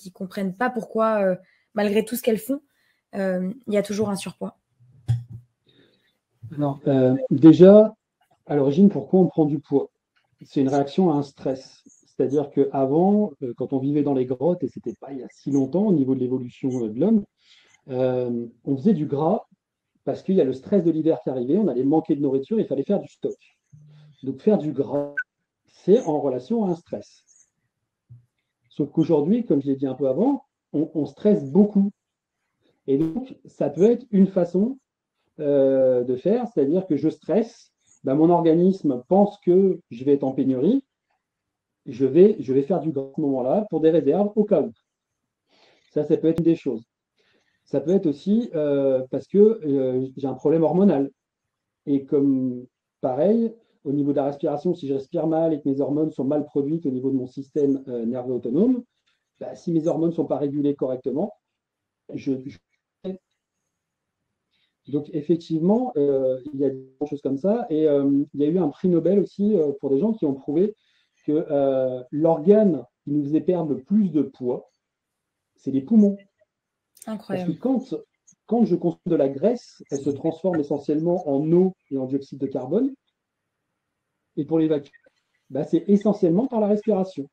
qui comprennent pas pourquoi, malgré tout ce qu'elles font, il y a toujours un surpoids. Alors, déjà, à l'origine, pourquoi on prend du poids? C'est une réaction à un stress. C'est-à-dire qu'avant, quand on vivait dans les grottes, et c'était pas il y a si longtemps au niveau de l'évolution de l'homme, on faisait du gras parce qu'il y a le stress de l'hiver qui arrivait, on allait manquer de nourriture, il fallait faire du stock. Donc faire du gras, c'est en relation à un stress. Sauf qu'aujourd'hui, comme je l'ai dit un peu avant, on stresse beaucoup. Et donc, ça peut être une façon de faire, c'est-à-dire que je stresse, ben, mon organisme pense que je vais être en pénurie, je vais faire du gras à ce moment-là pour des réserves au cas où. Ça peut être une des choses. Ça peut être aussi parce que j'ai un problème hormonal. Et comme pareil, au niveau de la respiration, si je respire mal et que mes hormones sont mal produites au niveau de mon système nerveux autonome, bah, si mes hormones ne sont pas régulées correctement, je... Donc effectivement, il y a des choses comme ça. Et il y a eu un prix Nobel aussi pour des gens qui ont prouvé que l'organe qui nous faisait perdre le plus de poids, c'est les poumons. Parce que Incroyable. quand je consomme de la graisse, elle se transforme essentiellement en eau et en dioxyde de carbone. Et pour l'évacuer, bah, c'est essentiellement par la respiration.